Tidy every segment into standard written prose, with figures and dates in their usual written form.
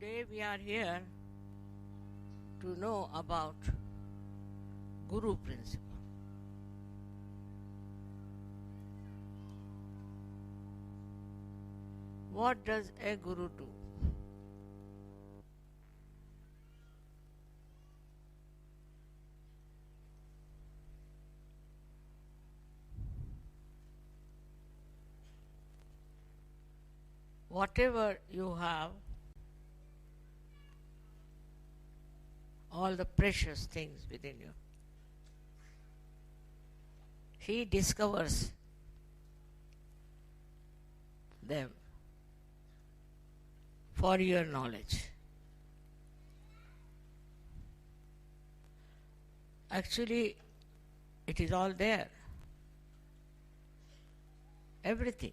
Today we are here to know about Guru principle. What does a Guru do? Whatever you have, all the precious things within you, he discovers them for your knowledge. Actually, it is all there. Everything.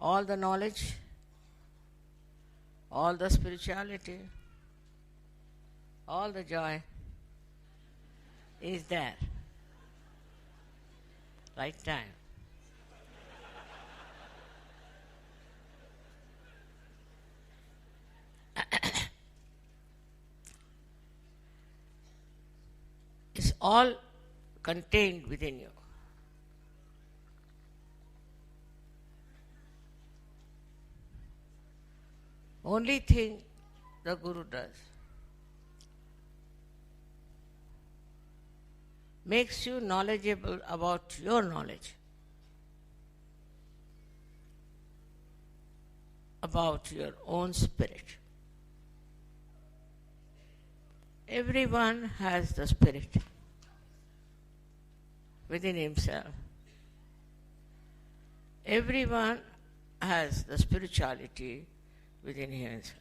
All the knowledge, all the spirituality, all the joy is there. Right time. It's all contained within you. Only thing the Guru does makes you knowledgeable about your knowledge, about your own spirit. Everyone has the spirit within himself. Everyone has the spirituality within himself.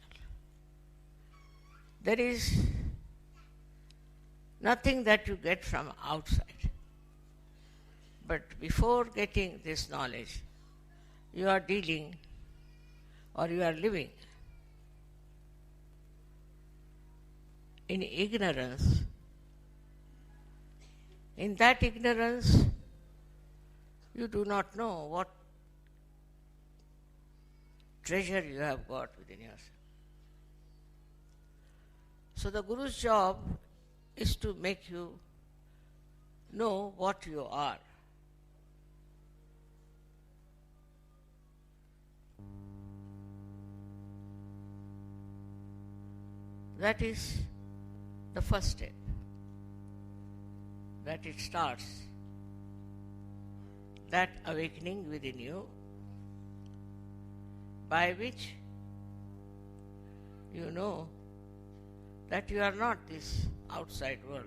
There is nothing that you get from outside. But before getting this knowledge, you are dealing or you are living in ignorance. In that ignorance, you do not know what treasure you have got within yourself. So the Guru's job is to make you know what you are. That is the first step. That it starts. That awakening within you, by which you know that you are not this outside world.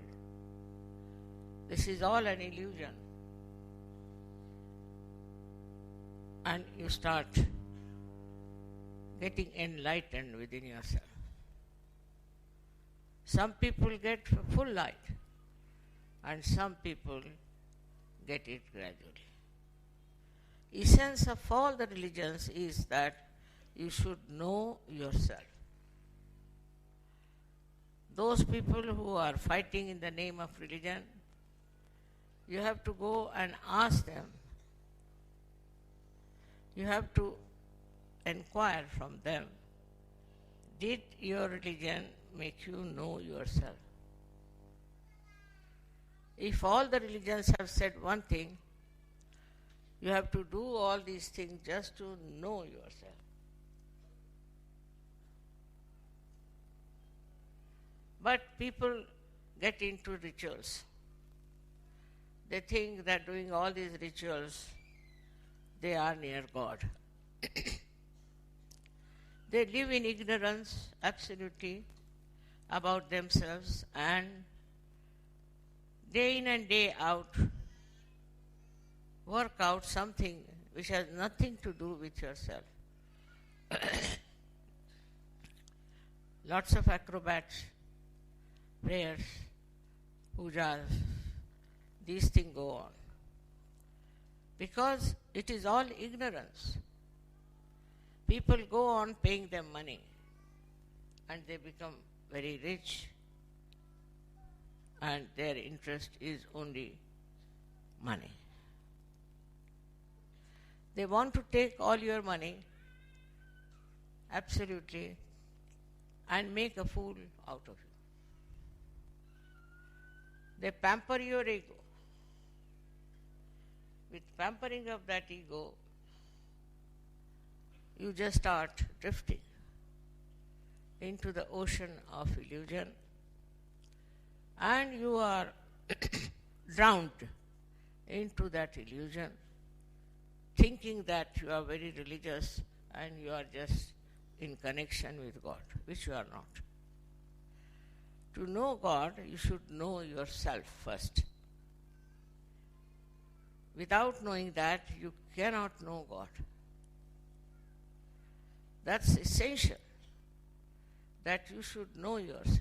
This is all an illusion. And you start getting enlightened within yourself. Some people get full light and some people get it gradually. Essence of all the religions is that you should know yourself. Those people who are fighting in the name of religion, you have to go and ask them. You have to inquire from them, did your religion make you know yourself? If all the religions have said one thing, you have to do all these things just to know yourself. But people get into rituals. They think that doing all these rituals, they are near God. They live in ignorance, absolutely, about themselves, and day in and day out work out something which has nothing to do with yourself. Lots of acrobats, prayers, pujas, these things go on. Because it is all ignorance. People go on paying them money and they become very rich and their interest is only money. They want to take all your money absolutely, and make a fool out of you. They pamper your ego. With pampering of that ego, you just start drifting into the ocean of illusion, and you are drowned into that illusion, thinking that you are very religious and you are just in connection with God, which you are not. To know God, you should know yourself first. Without knowing that, you cannot know God. That's essential, that you should know yourself.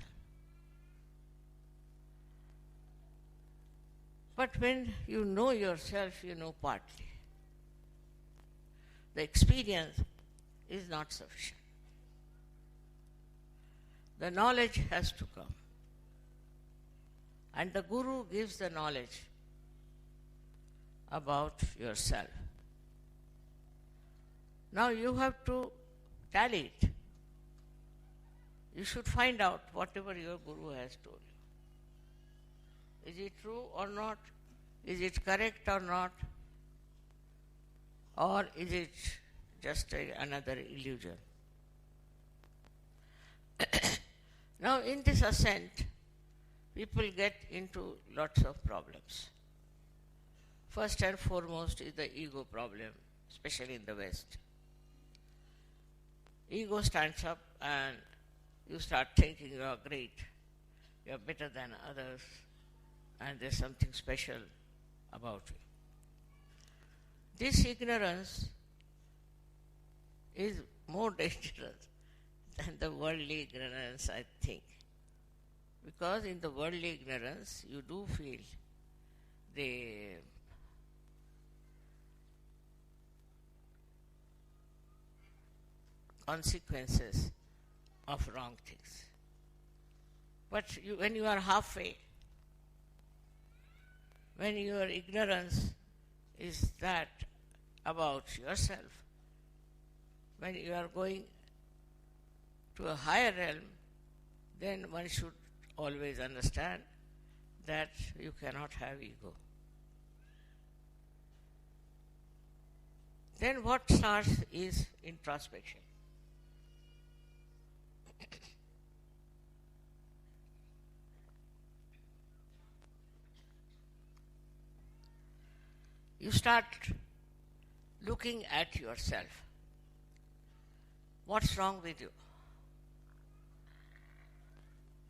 But when you know yourself, you know partly. The experience is not sufficient. The knowledge has to come. And the Guru gives the knowledge about yourself. Now you have to tally it. You should find out whatever your Guru has told you. Is it true or not? Is it correct or not? Or is it just another illusion? Now in this ascent, people get into lots of problems. First and foremost is the ego problem, especially in the West. Ego stands up and you start thinking you are great, you are better than others, and there's something special about you. This ignorance is more dangerous than the worldly ignorance, I think. Because in the worldly ignorance, you do feel the consequences of wrong things. But when you are halfway, when your ignorance is that about yourself, when you are going to a higher realm, then one should always understand that you cannot have ego. Then what starts is introspection. You start looking at yourself. What's wrong with you?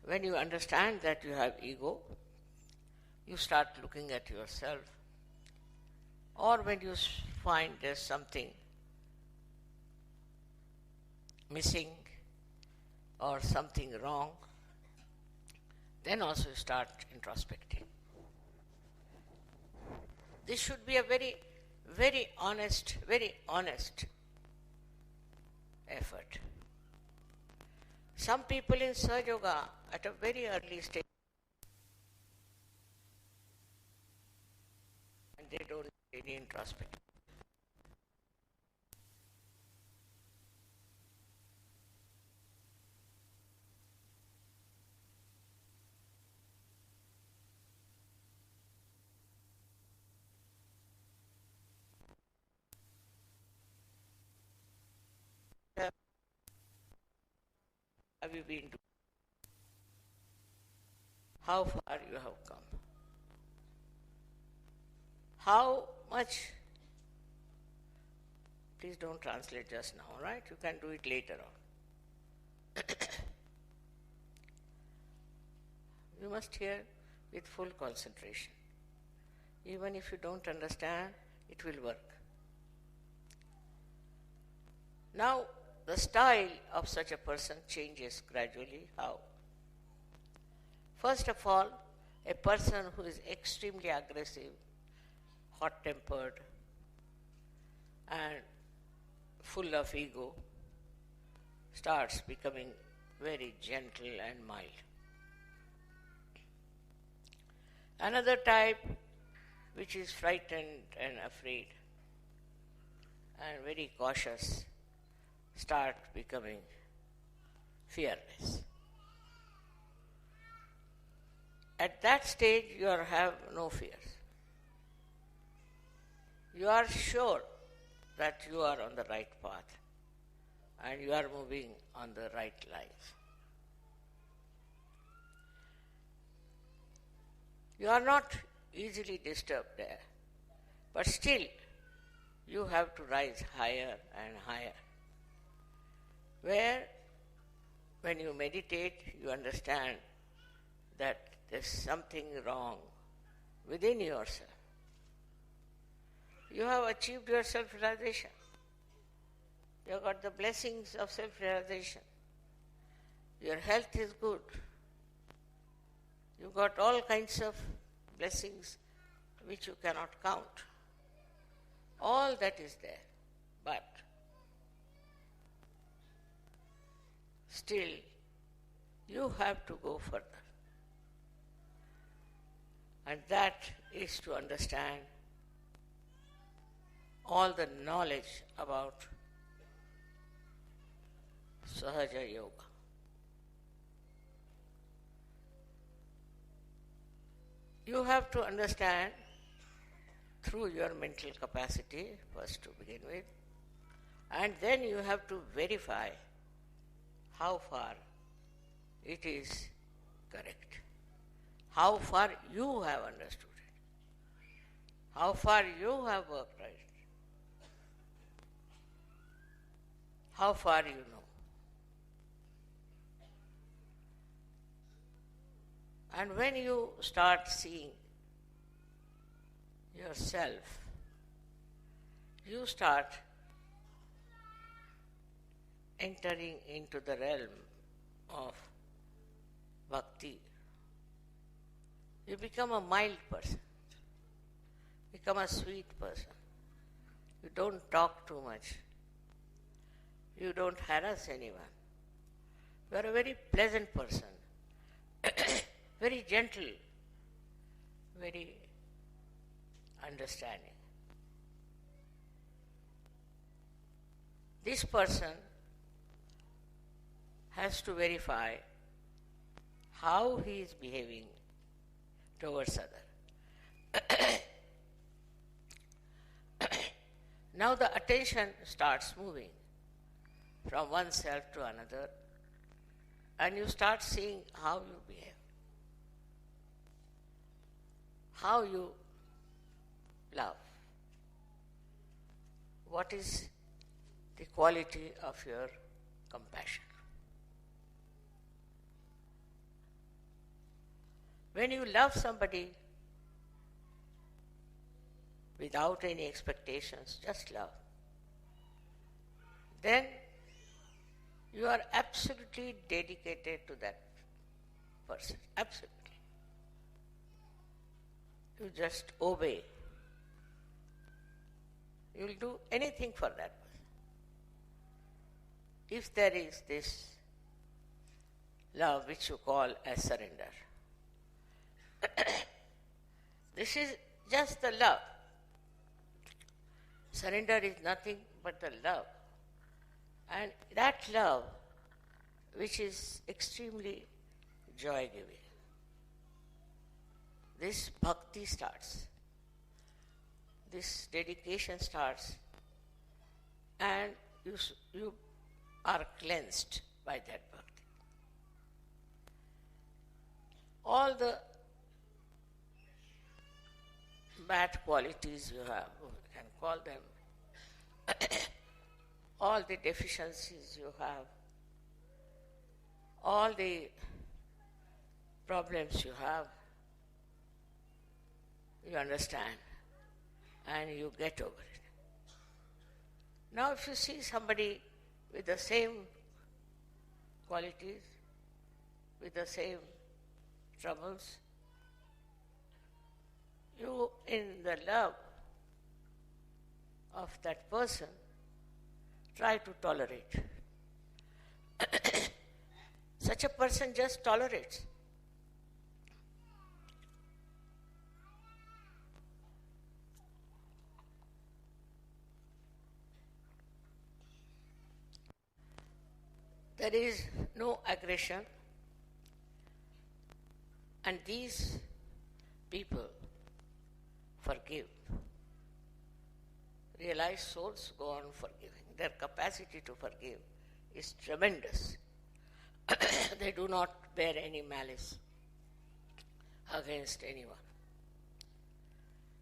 When you understand that you have ego, you start looking at yourself. Or when you find there's something missing or something wrong, then also you start introspecting. This should be a very, very honest effort. Some people in Sahaja Yoga at a very early stage, and they don't really introspect. Have you been to? How far you have come? How much? Please don't translate just now, right? You can do it later on. You must hear with full concentration. Even if you don't understand, it will work. Now, the style of such a person changes gradually. How? First of all, a person who is extremely aggressive, hot-tempered, and full of ego starts becoming very gentle and mild. Another type, which is frightened and afraid and very cautious, starts start becoming fearless. At that stage, you have no fears. You are sure that you are on the right path and you are moving on the right lines. You are not easily disturbed there, but still you have to rise higher and higher. Where, when you meditate, you understand that there's something wrong within yourself. You have achieved your self-realization. You have got the blessings of self-realization. Your health is good. You got all kinds of blessings which you cannot count. All that is there. But still, you have to go further. And that is to understand all the knowledge about Sahaja Yoga. You have to understand through your mental capacity, first to begin with, and then you have to verify how far it is correct, how far you have understood it, how far you have worked right, how far you know. And when you start seeing yourself, you start entering into the realm of bhakti. You become a mild person, become a sweet person. You don't talk too much. You don't harass anyone. You are a very pleasant person, very gentle, very understanding. This person has to verify how he is behaving towards others. Now the attention starts moving from oneself to another, and you start seeing how you behave, how you love, what is the quality of your compassion. When you love somebody without any expectations, just love, then you are absolutely dedicated to that person, absolutely. You just obey. You will do anything for that person. If there is this love which you call as surrender, this is just the love. Surrender is nothing but the love. And that love, which is extremely joy-giving, this bhakti starts, this dedication starts, and you are cleansed by that bhakti. All the bad qualities you have, you can call them, all the deficiencies you have, all the problems you have, you understand and you get over it. Now if you see somebody with the same qualities, with the same troubles, you, in the love of that person, try to tolerate. Such a person just tolerates. There is no aggression, and these people forgive. Realized souls go on forgiving. Their capacity to forgive is tremendous. They do not bear any malice against anyone.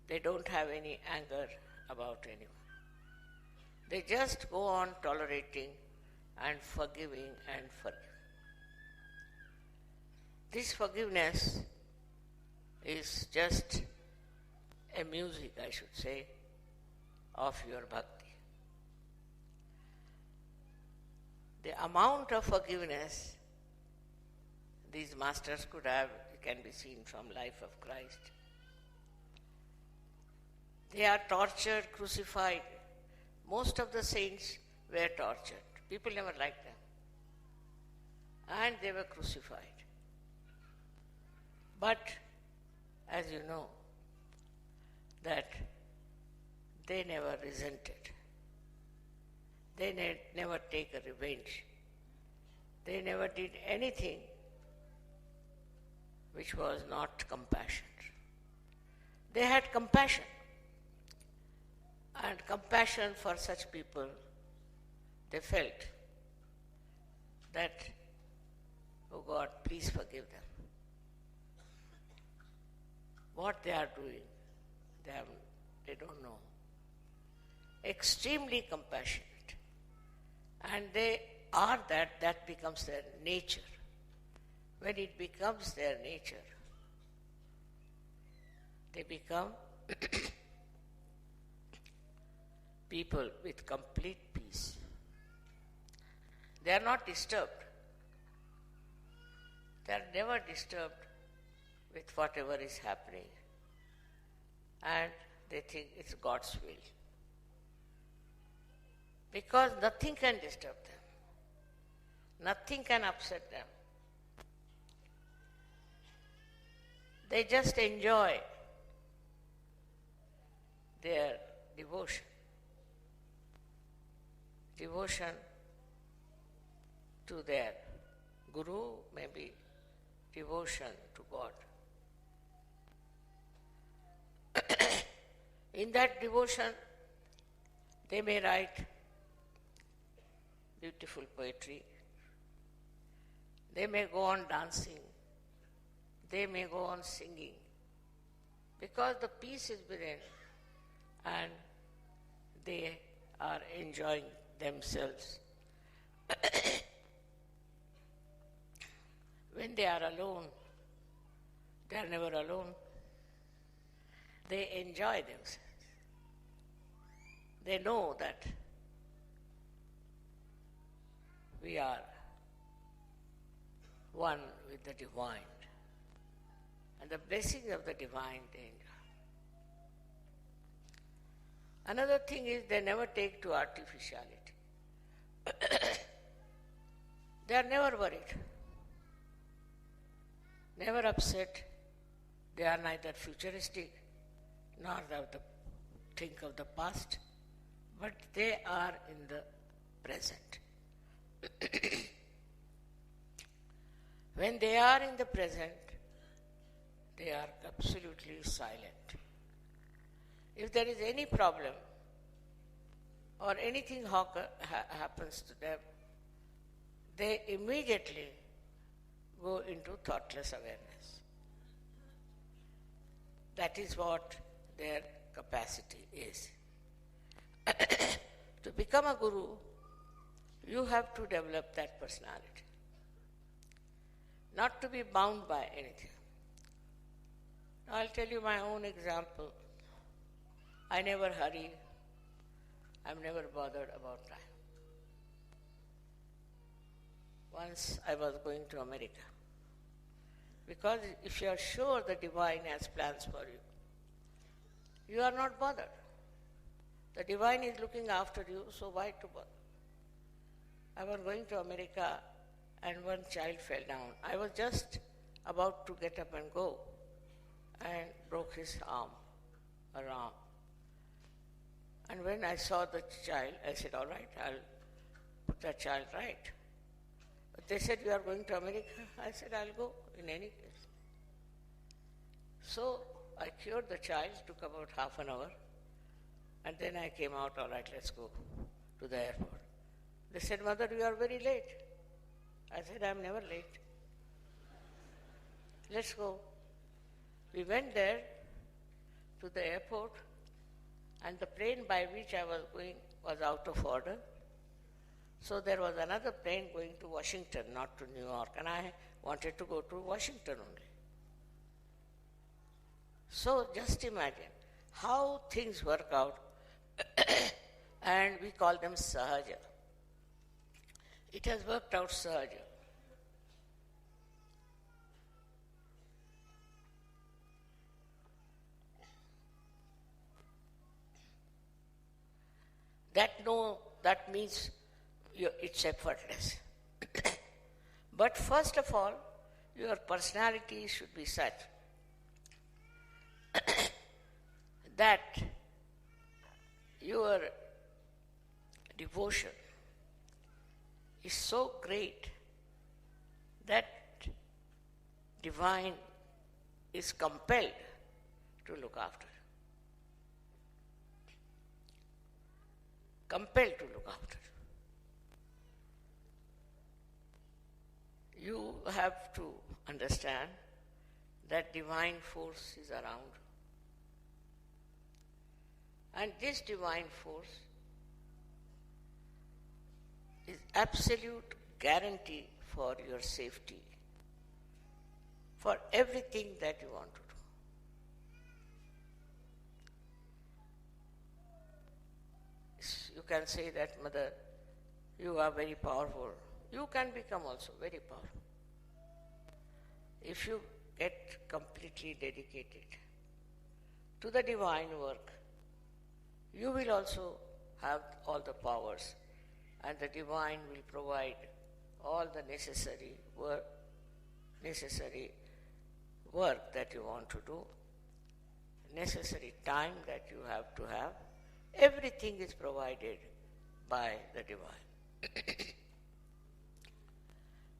They don't have any anger about anyone. They just go on tolerating and forgiving and forgiving. This forgiveness is just a music, I should say, of your bhakti. The amount of forgiveness these masters could have can be seen from life of Christ. They are tortured, crucified. Most of the saints were tortured. People never liked them. And they were crucified. But, as you know, that they never resented. They never take a revenge. They never did anything which was not compassion. They had compassion. And compassion for such people, they felt that, oh God, please forgive them. What they are doing, they don't know. Extremely compassionate. And they are that becomes their nature. When it becomes their nature, they become people with complete peace. They are not disturbed. They are never disturbed with whatever is happening. And they think it's God's will. Because nothing can disturb them. Nothing can upset them. They just enjoy their devotion. Devotion to their Guru, maybe devotion to God. In that devotion, they may write beautiful poetry. They may go on dancing. They may go on singing. Because the peace is within and they are enjoying themselves. When they are alone, they are never alone. They enjoy themselves. They know that we are one with the divine. And the blessing of the divine they enjoy. Another thing is they never take to artificiality. They are never worried, never upset. They are neither futuristic nor think of the past, but they are in the present. When they are in the present, they are absolutely silent. If there is any problem or anything happens to them, they immediately go into thoughtless awareness. That is what their capacity is. To become a guru, you have to develop that personality. Not to be bound by anything. I'll tell you my own example. I never hurry. I'm never bothered about time. Once I was going to America. Because if you are sure the divine has plans for you, you are not bothered. The divine is looking after you, so why to bother? I was going to America and one child fell down. I was just about to get up and go and broke his arm. And when I saw the child, I said, all right, I'll put that child right. They said, you are going to America? I said, I'll go in any case. So I cured the child, took about half an hour, and then I came out, all right, let's go to the airport. They said, Mother, you are very late. I said, I'm never late. Let's go. We went there to the airport, and the plane by which I was going was out of order. So there was another plane going to Washington, not to New York, and I wanted to go to Washington only. So just imagine how things work out, and we call them sahaja. It has worked out sahaja. That means it's effortless. But first of all, your personality should be such that your devotion is so great that divine is compelled to look after. Compelled to look after. You have to understand that divine force is around. And this divine force is absolute guarantee for your safety, for everything that you want to do. You can say that, Mother, you are very powerful. You can become also very powerful. If you get completely dedicated to the divine work, you will also have all the powers, and the divine will provide all the necessary work that you want to do, necessary time that you have to have. Everything is provided by the divine.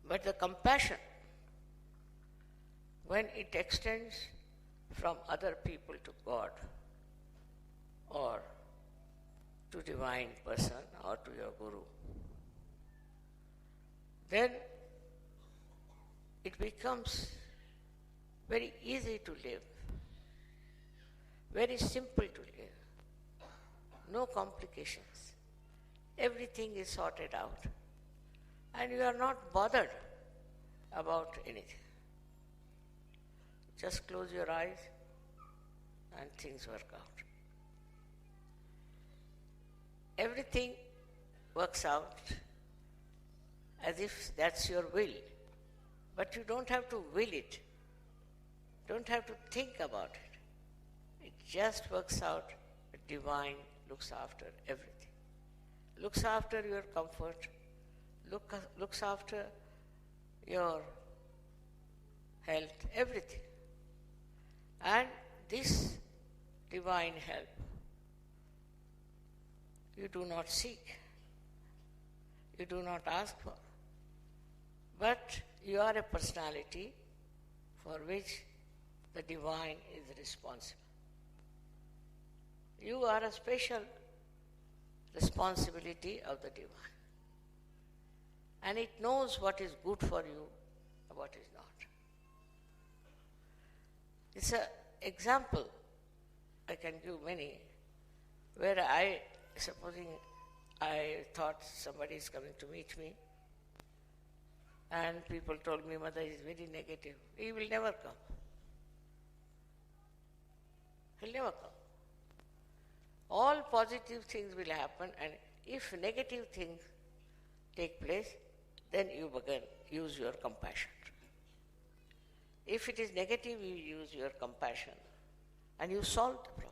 But the compassion, when it extends from other people to God, or to divine person, or to your guru, then it becomes very easy to live, very simple to live, no complications. Everything is sorted out, and you are not bothered about anything. Just close your eyes and things work out. Everything works out as if that's your will, but you don't have to will it. Don't have to think about it. It just works out. The divine looks after everything. Looks after your comfort, looks after your health, everything. And this divine help you do not seek, you do not ask for, but you are a personality for which the divine is responsible. You are a special responsibility of the divine, and it knows what is good for you and what is not. It's an example, I can give many, where supposing I thought somebody is coming to meet me, and people told me, Mother is very negative. He will never come. He'll never come. All positive things will happen, and if negative things take place, then you use your compassion. If it is negative, you use your compassion, and you solve the problem.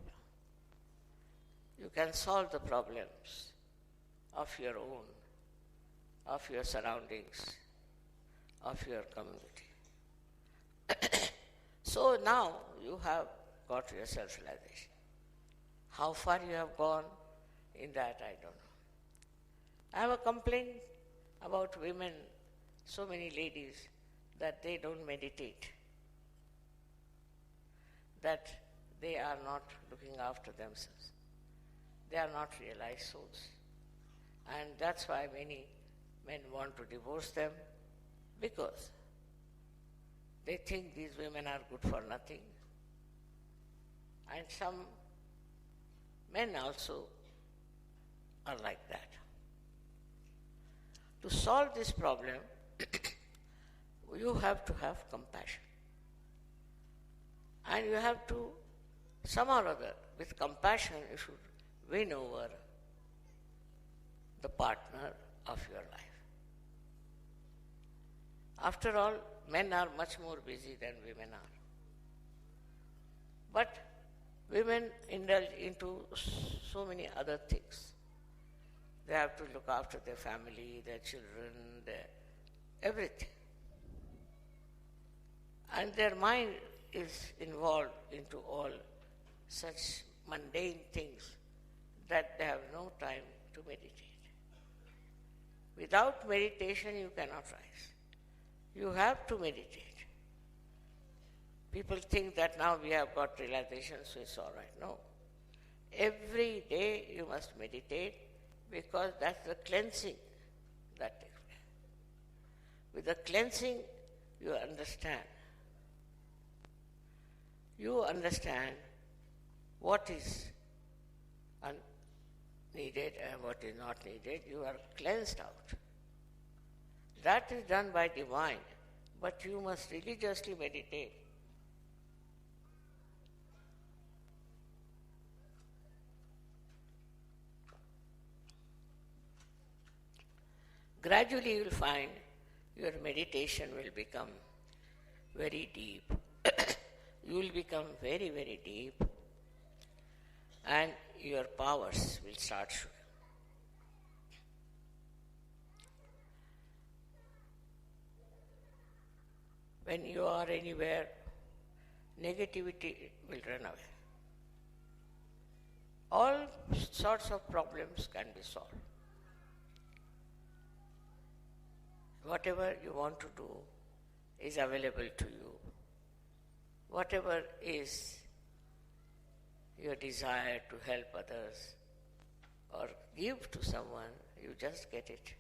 You can solve the problems of your own, of your surroundings, of your community. So now you have got your self-realization. How far you have gone in that, I don't know. I have a complaint about women so many ladies that they don't meditate, that they are not looking after themselves. They are not realized souls. And that's why many men want to divorce them, because they think these women are good for nothing. And some men also are like that. To solve this problem, you have to have compassion. And you have to, somehow or other, with compassion, you should win over the partner of your life. After all, men are much more busy than women are. But women indulge into so many other things. They have to look after their family, their children, their everything. And their mind is involved into all such mundane things that they have no time to meditate. Without meditation, you cannot rise. You have to meditate. People think that now we have got realization, so it's all right. No. Every day you must meditate, because that's the cleansing that takes place. With the cleansing, you understand. You understand what is needed and what is not needed. You are cleansed out. That is done by divine, but you must religiously meditate. Gradually you will find your meditation will become very deep. You will become very, very deep, and your powers will start showing. When you are anywhere, negativity will run away. All sorts of problems can be solved. Whatever you want to do is available to you. Whatever is your desire to help others or give to someone, you just get it.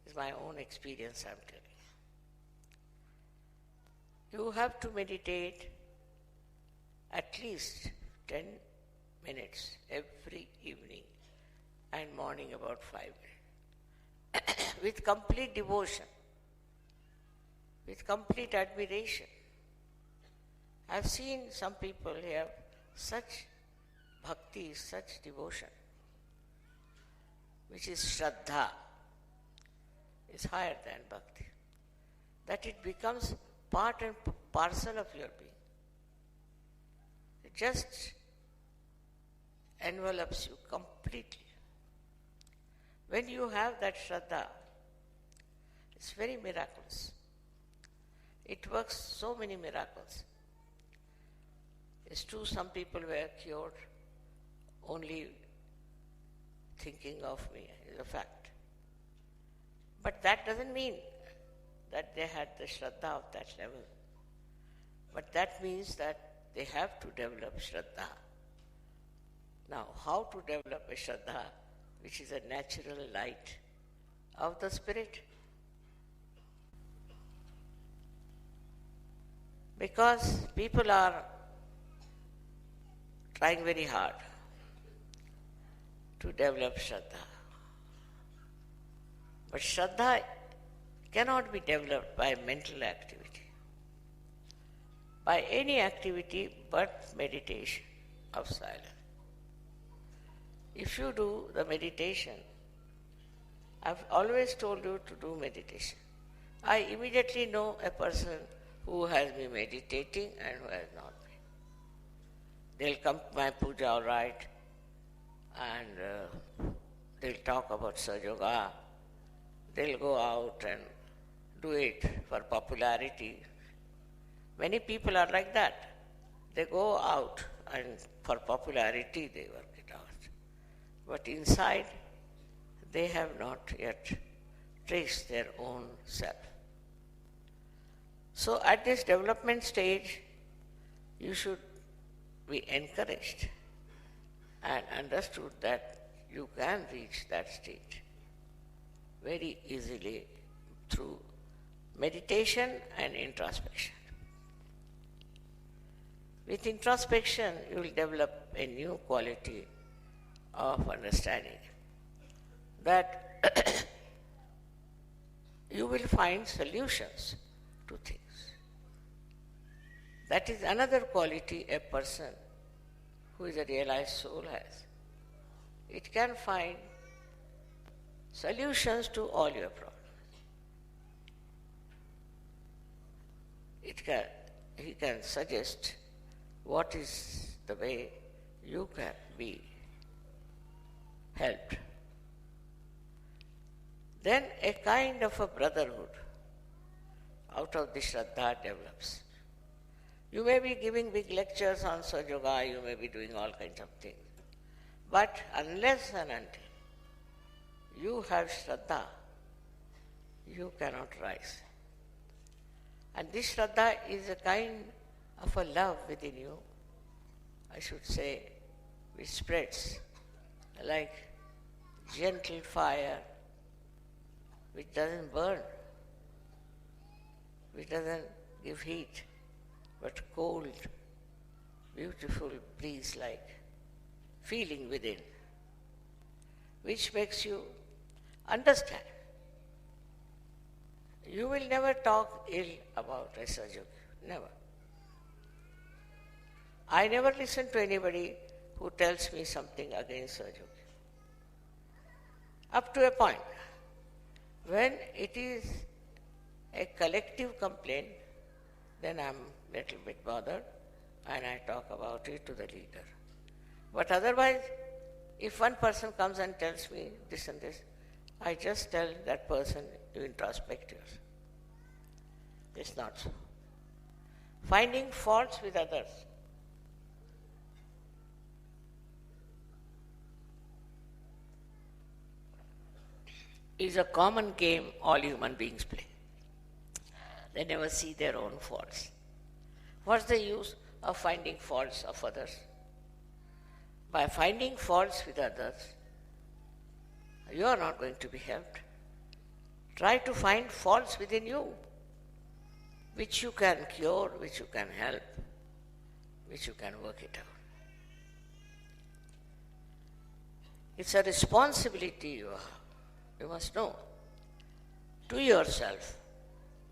It's my own experience I'm telling you. You have to meditate at least 10 minutes every evening and morning about 5 minutes. With complete devotion, with complete admiration. I've seen some people have such bhakti, such devotion, which is Shraddha, is higher than bhakti, that it becomes part and parcel of your being. It just envelops you completely. When you have that Shraddha, it's very miraculous. It works so many miracles. It's true, some people were cured only thinking of me, is a fact. But that doesn't mean that they had the Shraddha of that level. But that means that they have to develop Shraddha. Now, how to develop a Shraddha, which is a natural light of the spirit? Because people are trying very hard to develop Shraddha. But Shraddha cannot be developed by mental activity, by any activity but meditation of silence. If you do the meditation, I've always told you to do meditation. I immediately know a person who has been meditating and who has not been. They'll come to my puja, all right, and they'll talk about Sahaja Yoga. They'll go out and do it for popularity. Many people are like that. They go out and for popularity they work it out. But inside, they have not yet trace their own self. So at this development stage, you should be encouraged and understood that you can reach that state very easily through meditation and introspection. With introspection, you will develop a new quality of understanding that you will find solutions to things. That is another quality a person who is a realized soul has. It can find solutions to all your problems. He can suggest what is the way you can be helped. Then a kind of a brotherhood out of the Shraddha develops. You may be giving big lectures on Sahaja Yoga, you may be doing all kinds of things. But unless and until you have Shraddha, you cannot rise. And this Shraddha is a kind of a love within you, I should say, which spreads like gentle fire, which doesn't burn, which doesn't give heat, but cold, beautiful breeze-like feeling within, which makes you understand. You will never talk ill about a Sahaja Yogi, never. I never listen to anybody who tells me something against Sahaja Yogi. Up to a point. When it is a collective complaint, then I'm a little bit bothered and I talk about it to the leader. But otherwise, if one person comes and tells me this and this, I just tell that person, you introspect yourself. It's not so. Finding faults with others. Is a common game all human beings play. They never see their own faults. What's the use of finding faults of others? By finding faults with others, you are not going to be helped. Try to find faults within you, which you can cure, which you can help, which you can work it out. It's a responsibility you have. You must know to yourself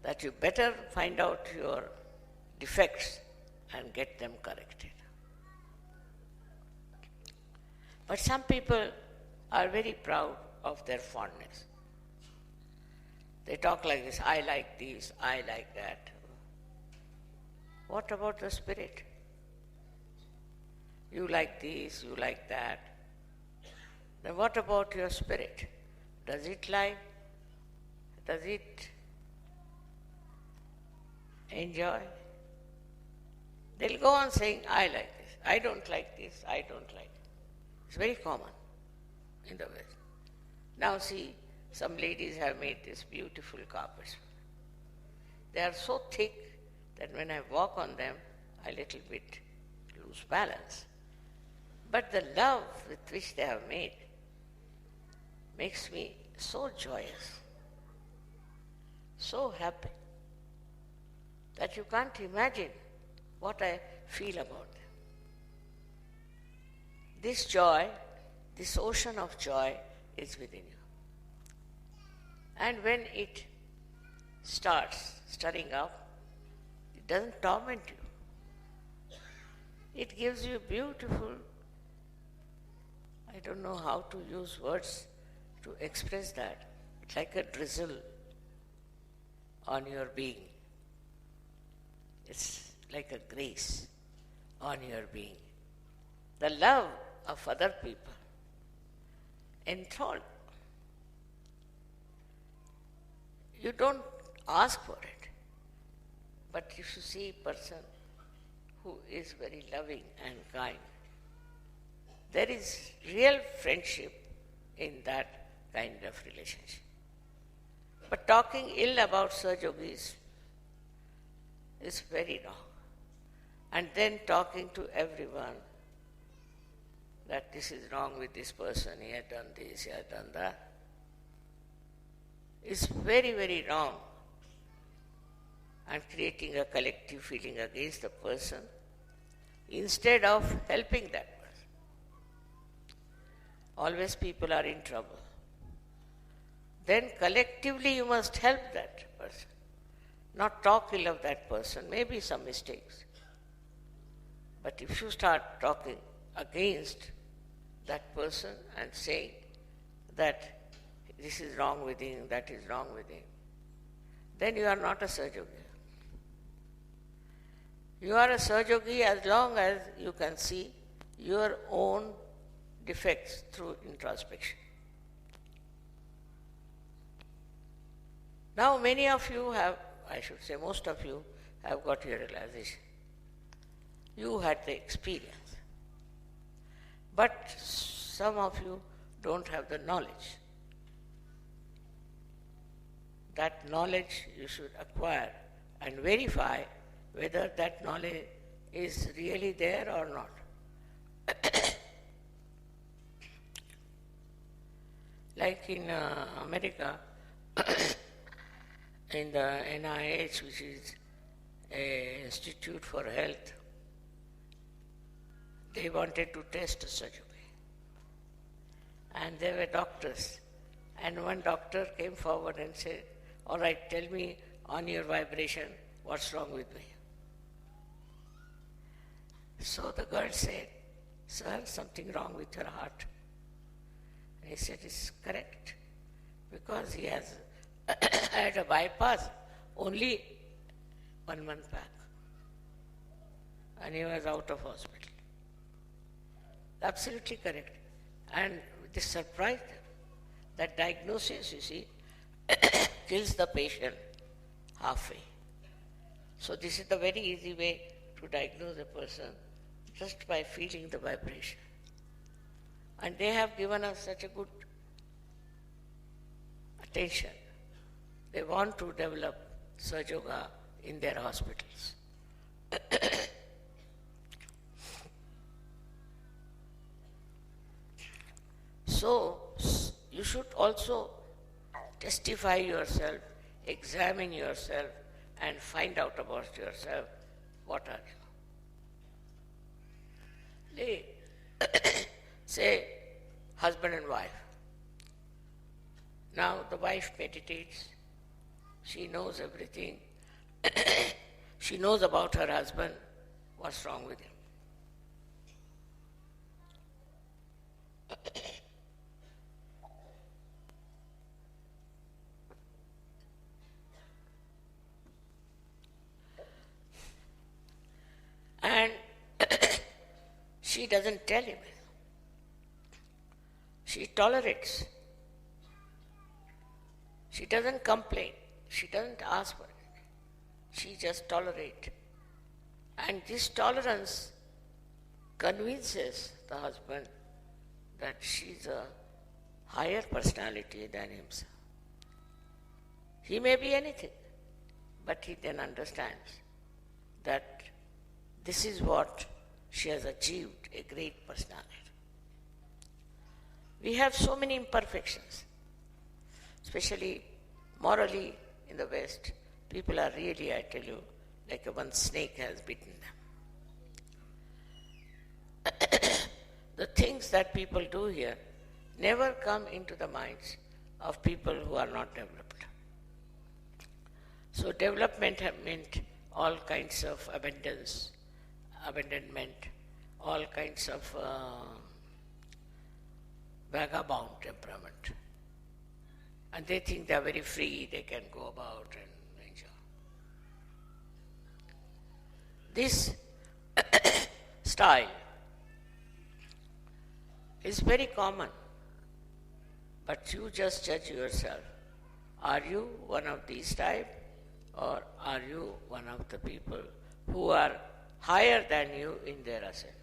that you better find out your defects and get them corrected. But some people are very proud of their fondness. They talk like this, I like this, I like that. What about the spirit? You like this, you like that. Then what about your spirit? Does it like? Does it enjoy? They'll go on saying, I like this, I don't like this, I don't like it. It's very common in the West. Now see, some ladies have made these beautiful carpets. They are so thick that when I walk on them, I little bit lose balance. But the love with which they have made makes me so joyous, so happy, that you can't imagine what I feel about them. This joy, this ocean of joy is within you. And when it starts stirring up, it doesn't torment you. It gives you beautiful, I don't know how to use words to express that. It's like a drizzle on your being. It's like a grace on your being. The love of other people enthralled. You don't ask for it. But if you see a person who is very loving and kind, there is real friendship in that kind of relationship. But talking ill about Sahajogis is very wrong. And then talking to everyone that this is wrong with this person, he had done this, he had done that, is very, very wrong, and creating a collective feeling against the person instead of helping that person. Always people are in trouble. Then collectively you must help that person, not talk ill of that person, maybe some mistakes. But if you start talking against that person and saying that this is wrong with him, that is wrong with him, then you are not a Sahajogi. You are a Sahajogi as long as you can see your own defects through introspection. Now many of you have, I should say most of you, have got your realization. You had the experience. But some of you don't have the knowledge. That knowledge you should acquire and verify whether that knowledge is really there or not. Like in America, in the NIH, which is an Institute for Health, they wanted to test Sahajogi. And there were doctors. And one doctor came forward and said, all right, tell me on your vibration what's wrong with me. So the girl said, sir, something wrong with your heart. And he said, it's correct, because he has had a bypass only 1 month back. And he was out of hospital. Absolutely correct. And this surprised them. That diagnosis, you see, kills the patient halfway. So this is the very easy way to diagnose a person, just by feeling the vibration. And they have given us such a good attention. They want to develop Sahajoga in their hospitals. So, you should also testify yourself, examine yourself, and find out about yourself. What are you? Say, husband and wife. Now the wife meditates. She knows everything. She knows about her husband, what's wrong with him. And she doesn't tell him. She tolerates. She doesn't complain. She doesn't ask for it. She just tolerates. And this tolerance convinces the husband that she's a higher personality than himself. He may be anything, but he then understands that this is what she has achieved, a great personality. We have so many imperfections, especially morally in the West. People are really, I tell you, like one snake has bitten them. The things that people do here never come into the minds of people who are not developed. So development have meant all kinds of abandonment, all kinds of vagabond temperament. And they think they are very free, they can go about and enjoy. This style is very common, but you just judge yourself. Are you one of these type, or are you one of the people who are higher than you in their ascent?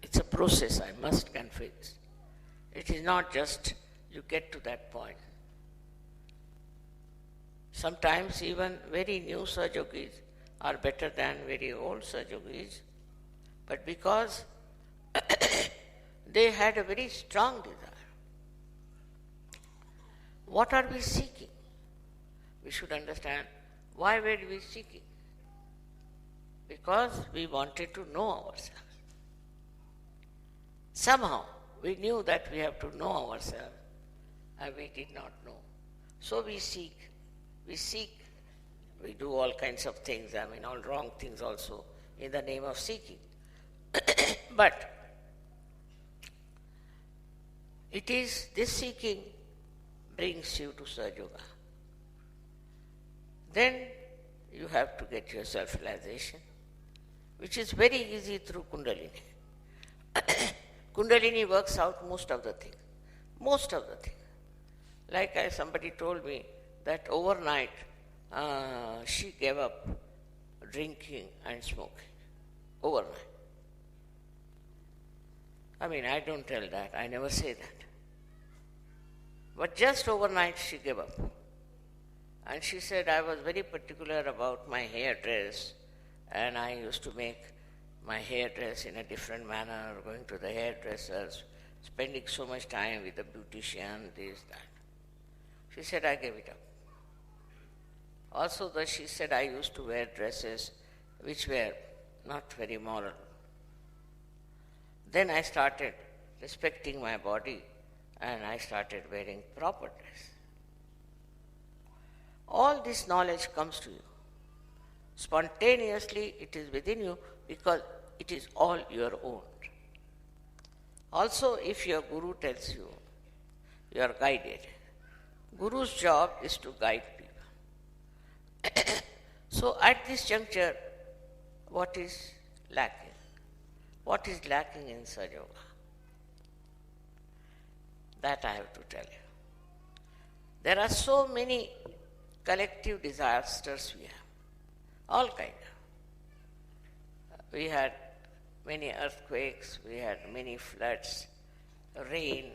It's a process, I must confess. It is not just you get to that point. Sometimes even very new Sahaja Yogis are better than very old Sahaja Yogis, but because they had a very strong desire. What are we seeking? We should understand why were we seeking? Because we wanted to know ourselves. Somehow we knew that we have to know ourselves, and we did not know. So we seek, we do all kinds of things, all wrong things also, in the name of seeking. But it is this seeking brings you to Sahaja Yoga. Then you have to get your self-realization, which is very easy through Kundalini. Kundalini works out most of the things. Most of the things. Like somebody told me that overnight she gave up drinking and smoking. Overnight. I don't tell that. I never say that. But just overnight she gave up. And she said, I was very particular about my hairdress, and I used to make my hairdress in a different manner, going to the hairdressers, spending so much time with the beautician, this, that. She said, I gave it up. Also, she said, I used to wear dresses which were not very moral. Then I started respecting my body, and I started wearing proper dress. All this knowledge comes to you. Spontaneously it is within you because it is all your own. Also, if your guru tells you, you are guided. Guru's job is to guide people. So at this juncture, what is lacking? What is lacking in Sahaja Yoga? That I have to tell you. There are so many collective disasters we have. All kind. We had many earthquakes, we had many floods, rain,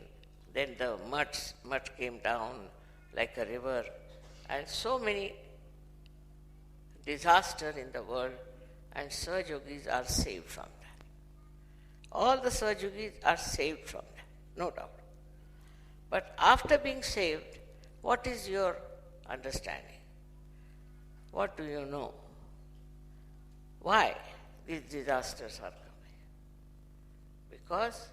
then the mud came down like a river, and so many disasters in the world, and Sahaja Yogis are saved from that. All the Sahaja Yogis are saved from that, no doubt. But after being saved, what is your understanding? What do you know? Why these disasters are coming? Because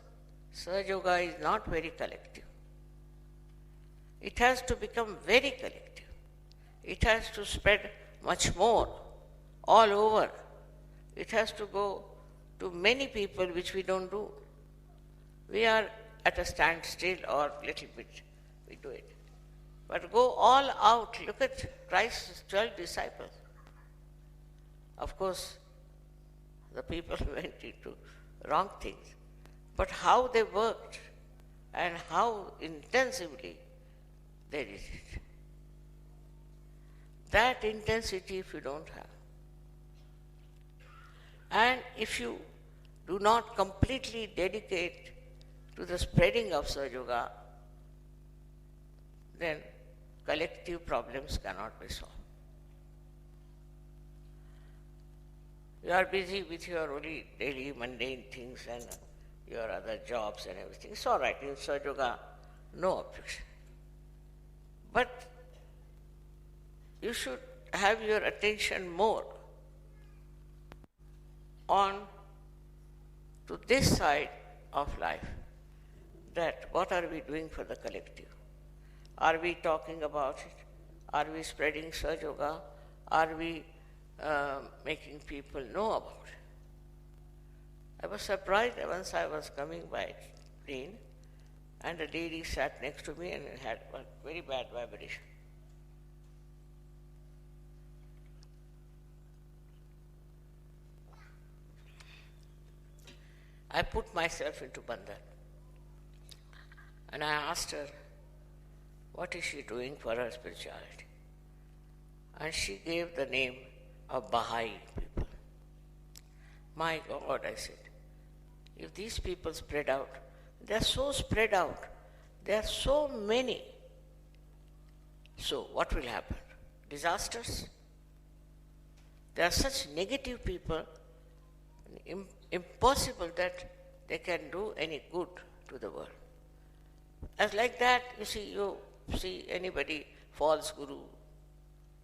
Sahaja Yoga is not very collective. It has to become very collective. It has to spread much more, all over. It has to go to many people, which we don't do. We are at a standstill or little bit, we do it. But go all out. Look at Christ's 12 disciples. Of course, the people went into wrong things. But how they worked and how intensively they did it. That intensity if you don't have. And if you do not completely dedicate to the spreading of Sahaja Yoga, then collective problems cannot be solved. You are busy with your only daily mundane things and your other jobs and everything. It's all right. In Sahaja Yoga, no objection. But you should have your attention more on to this side of life. That what are we doing for the collective? Are we talking about it? Are we spreading Sahaja Yoga? Are we making people know about it? I was surprised once I was coming by train and a lady sat next to me and had a very bad vibration. I put myself into bandhan and I asked her, what is she doing for her spirituality? And she gave the name of Baha'i people. My God, I said, if these people spread out, they are so spread out There are so many. So what will happen? Disasters? There are such negative people, impossible that they can do any good to the world. As like that, you see anybody false guru,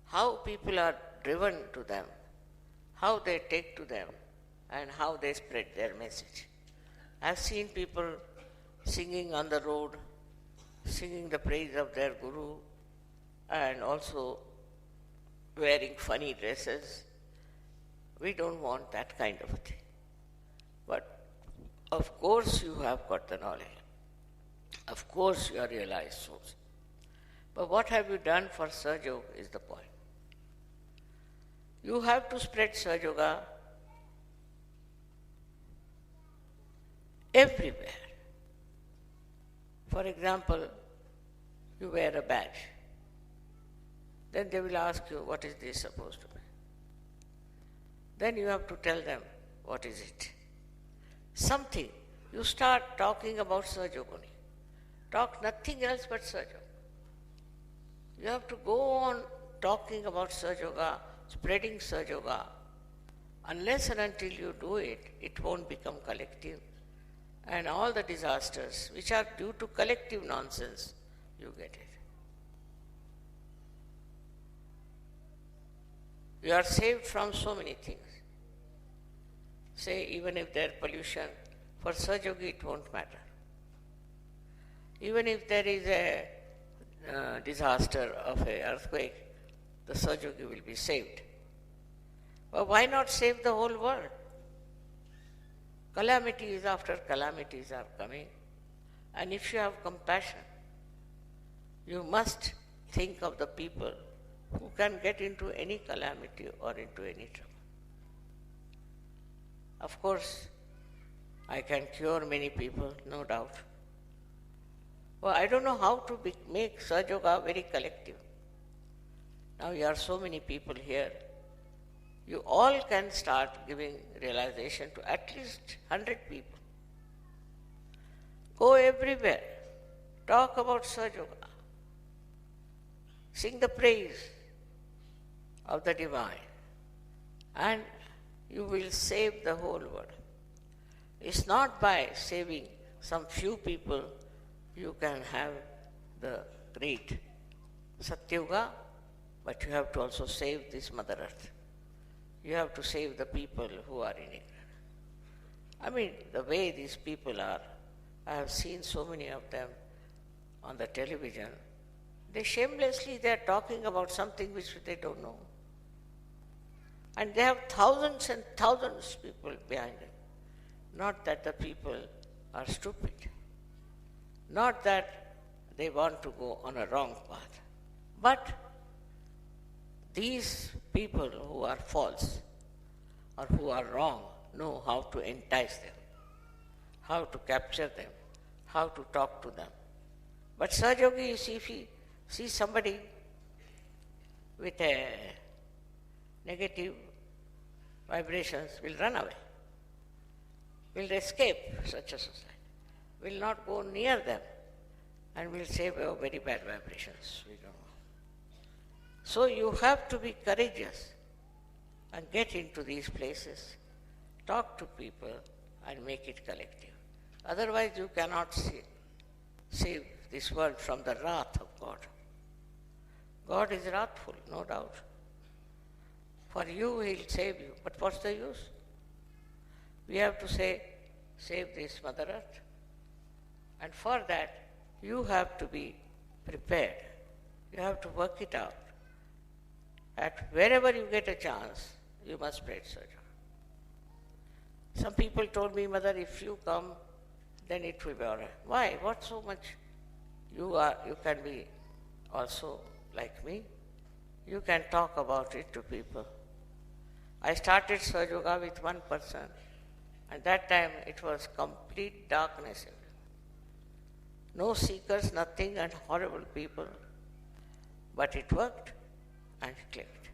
how people are driven to them, how they take to them, and how they spread their message. I've seen people singing on the road, singing the praise of their guru, and also wearing funny dresses. We don't want that kind of a thing. But of course you have got the knowledge. Of course you are realized souls. But what have you done for Sahaja is the point. You have to spread Sahaja everywhere. For example, you wear a badge. Then they will ask you, what is this supposed to be? Then you have to tell them, what is it? Something. You start talking about Sahaja only. Talk nothing else but Sahaja. You have to go on talking about Sahaja, spreading Sahaja. Unless and until you do it, it won't become collective. And all the disasters which are due to collective nonsense, you get it. You are saved from so many things. Say, even if there is pollution, for Sahaja it won't matter. Even if there is a disaster of an earthquake, the Sahaja will be saved. But why not save the whole world? Calamities after calamities are coming. And if you have compassion, you must think of the people who can get into any calamity or into any trouble. Of course, I can cure many people, no doubt. Well, I don't know how to make Sahaja very collective. Now you are so many people here. You all can start giving realization to at least 100 people. Go everywhere. Talk about Sahaja. Sing the praise of the divine. And you will save the whole world. It's not by saving some few people you can have the great Satyuga, but you have to also save this Mother Earth. You have to save the people who are in ignorance. I mean, the way these people are, I have seen so many of them on the television. They are talking about something which they don't know. And they have thousands and thousands of people behind them. Not that the people are stupid. Not that they want to go on a wrong path. But these people who are false or who are wrong know how to entice them, how to capture them, how to talk to them. But Sahaja, you see, if you see somebody with a negative vibrations, will run away, will escape such a society, will not go near them, and will say, oh, very bad vibrations, we don't know. So you have to be courageous and get into these places, talk to people and make it collective. Otherwise you cannot save this world from the wrath of God. God is wrathful, no doubt. For you, He'll save you. But what's the use? We have to say, save this Mother Earth. And for that, you have to be prepared. You have to work it out. At wherever you get a chance, you must spread Sahaja. Some people told me, Mother, if you come, then it will be all right. Why? What so much? You can be also like me. You can talk about it to people. I started Sahaja with one person, and that time it was complete darkness. No seekers, nothing, and horrible people. But it worked and it clicked.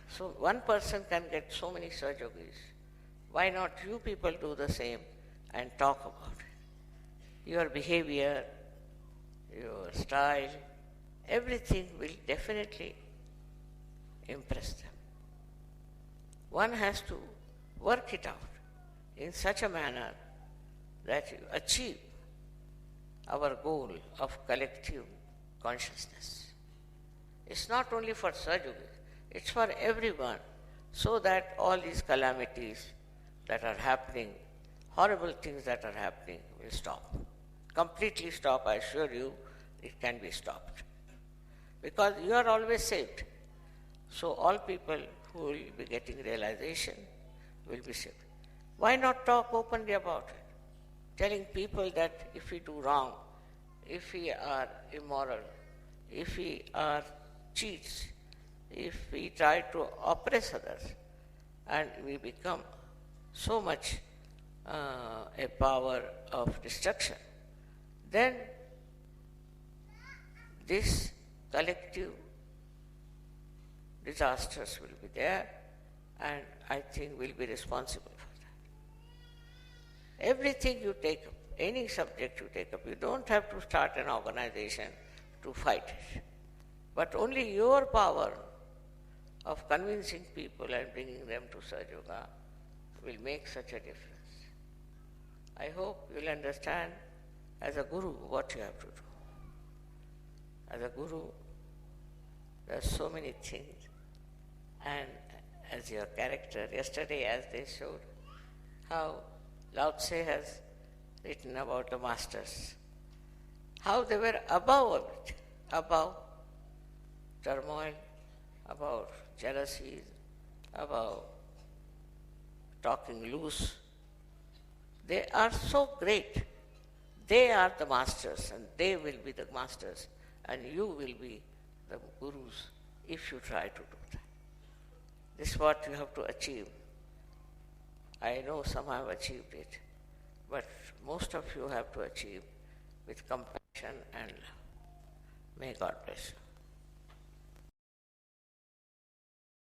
So one person can get so many Sahajogis. Why not you people do the same and talk about it? Your behavior, your style, everything will definitely impress them. One has to work it out in such a manner that you achieve our goal of collective consciousness. It's not only for Sahaja, it's for everyone, so that all these calamities that are happening, horrible things that are happening, will stop. Completely stop, I assure you, it can be stopped. Because you are always saved. So all people who will be getting realization will be saved. Why not talk openly about it? Telling people that if we do wrong, if we are immoral, if we are cheats, if we try to oppress others, and we become so much a power of destruction, then this collective disasters will be there, and I think we'll be responsible for that. Everything you take up, any subject you take up, you don't have to start an organization to fight it. But only your power of convincing people and bringing them to Sahaja Yoga will make such a difference. I hope you'll understand as a guru what you have to do. As a guru, there are so many things. And as your character, yesterday as they showed, how Lao Tse has written about the masters, how they were above it, above turmoil, about jealousies, about talking loose. They are so great. They are the masters, and they will be the masters, and you will be the gurus if you try to do that. This is what you have to achieve. I know some have achieved it, but most of you have to achieve with compassion and love. May God bless you.